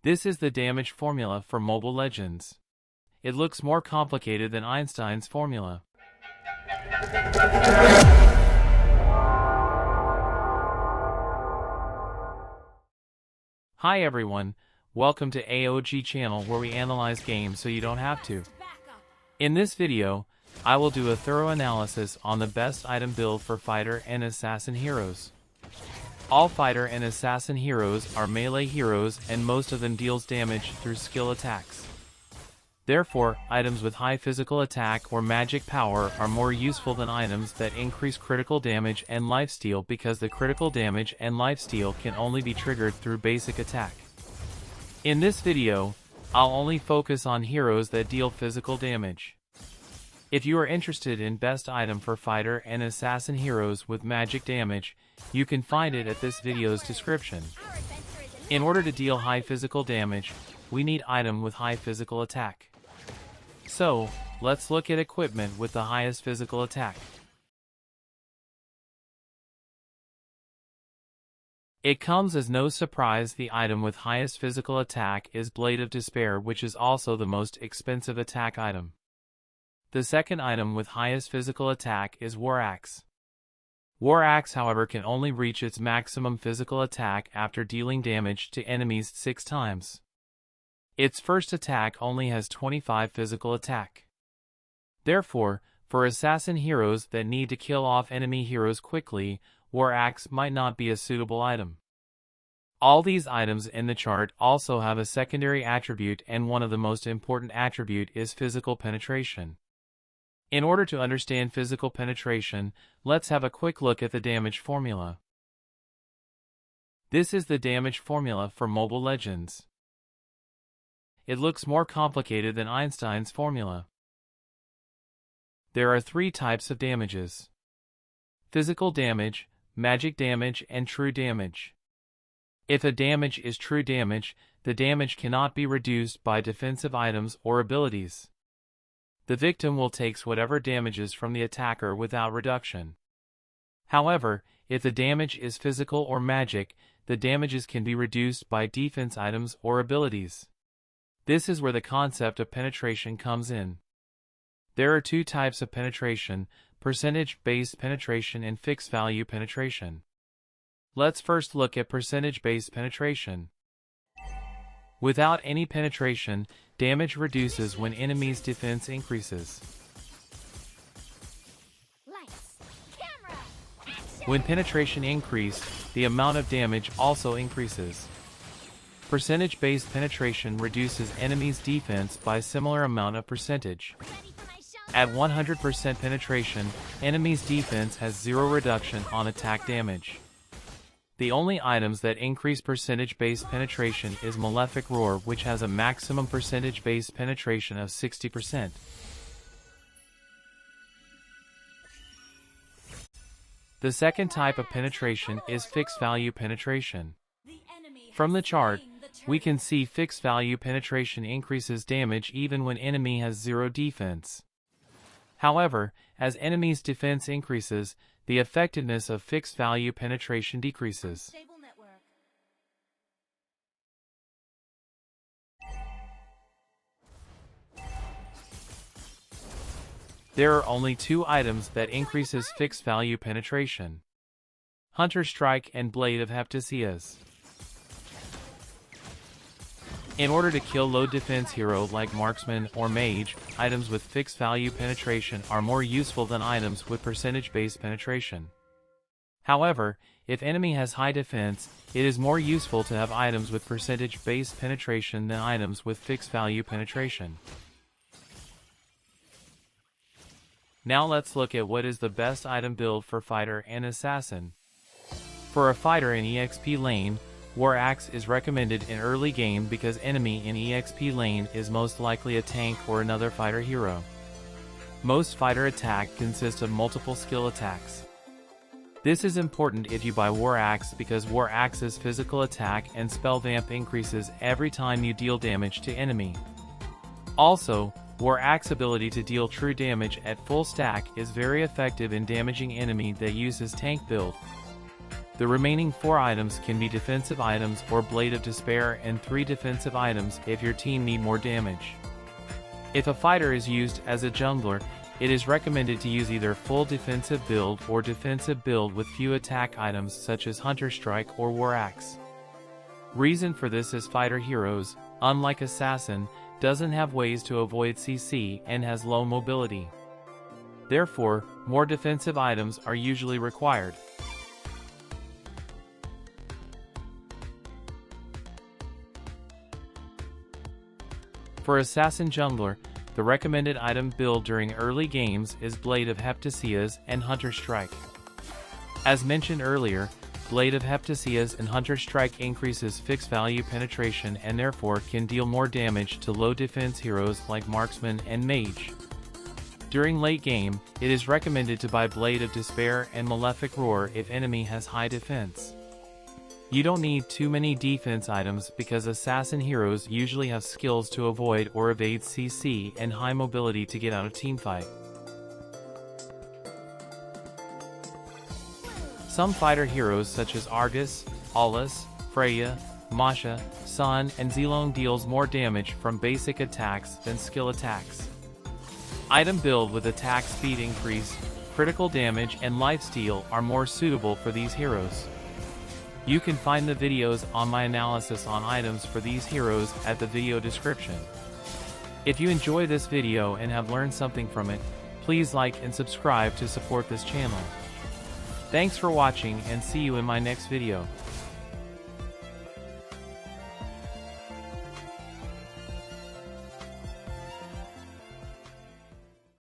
This is the damage formula for Mobile Legends. It looks more complicated than Einstein's formula. Hi everyone, welcome to AOG channel where we analyze games so you don't have to. In this video, I will do a thorough analysis on the best item build for fighter and assassin heroes. All fighter and assassin heroes are melee heroes and most of them deals damage through skill attacks. Therefore, items with high physical attack or magic power are more useful than items that increase critical damage and lifesteal because the critical damage and lifesteal can only be triggered through basic attack. In this video, I'll only focus on heroes that deal physical damage. If you are interested in best item for fighter and assassin heroes with magic damage, you can find it at this video's description. In order to deal high physical damage, we need item with high physical attack. So, let's look at equipment with the highest physical attack. It comes as no surprise the item with highest physical attack is Blade of Despair, which is also the most expensive attack item. The second item with highest physical attack is War Axe. War Axe, however, can only reach its maximum physical attack after dealing damage to enemies 6 times. Its first attack only has 25 physical attack. Therefore, for assassin heroes that need to kill off enemy heroes quickly, War Axe might not be a suitable item. All these items in the chart also have a secondary attribute, and one of the most important attribute is physical penetration. In order to understand physical penetration, let's have a quick look at the damage formula. This is the damage formula for Mobile Legends. It looks more complicated than Einstein's formula. There are 3 types of damages: physical damage, magic damage, and true damage. If a damage is true damage, the damage cannot be reduced by defensive items or abilities. The victim will take whatever damages from the attacker without reduction. However, if the damage is physical or magic, the damages can be reduced by defense items or abilities. This is where the concept of penetration comes in. There are 2 types of penetration: percentage-based penetration and fixed-value penetration. Let's first look at percentage-based penetration. Without any penetration, damage reduces when enemy's defense increases. When penetration increases, the amount of damage also increases. Percentage-based penetration reduces enemy's defense by a similar amount of percentage. At 100% penetration, enemy's defense has 0 reduction on attack damage. The only items that increase percentage-based penetration is Malefic Roar, which has a maximum percentage-based penetration of 60%. The second type of penetration is fixed-value penetration. From the chart, we can see fixed-value penetration increases damage even when enemy has 0 defense. However, as enemy's defense increases, the effectiveness of fixed-value penetration decreases. There are only 2 items that increases fixed-value penetration: Hunter Strike and Blade of Heptasias. In order to kill low defense hero like Marksman or Mage, items with fixed value penetration are more useful than items with percentage-based penetration. However, if enemy has high defense, it is more useful to have items with percentage-based penetration than items with fixed value penetration. Now let's look at what is the best item build for fighter and assassin. For a fighter in EXP lane, War Axe is recommended in early game because enemy in EXP lane is most likely a tank or another fighter hero. Most fighter attack consists of multiple skill attacks. This is important if you buy War Axe because War Axe's physical attack and spell vamp increases every time you deal damage to enemy. Also, War Axe ability to deal true damage at full stack is very effective in damaging enemy that uses tank build. The remaining 4 items can be defensive items or Blade of Despair, and 3 defensive items if your team need more damage. If a fighter is used as a jungler, it is recommended to use either full defensive build or defensive build with few attack items such as Hunter Strike or War Axe. Reason for this is fighter heroes, unlike assassin, doesn't have ways to avoid CC and has low mobility. Therefore, more defensive items are usually required. For Assassin Jungler, the recommended item build during early games is Blade of Heptasias and Hunter Strike. As mentioned earlier, Blade of Heptasias and Hunter Strike increases fixed value penetration and therefore can deal more damage to low defense heroes like Marksman and Mage. During late game, it is recommended to buy Blade of Despair and Malefic Roar if enemy has high defense. You don't need too many defense items because assassin heroes usually have skills to avoid or evade CC and high mobility to get out of teamfight. Some fighter heroes such as Argus, Aulus, Freya, Masha, Sun and Zilong deals more damage from basic attacks than skill attacks. Item build with attack speed increase, critical damage and lifesteal are more suitable for these heroes. You can find the videos on my analysis on items for these heroes at the video description. If you enjoy this video and have learned something from it, please like and subscribe to support this channel. Thanks for watching and see you in my next video.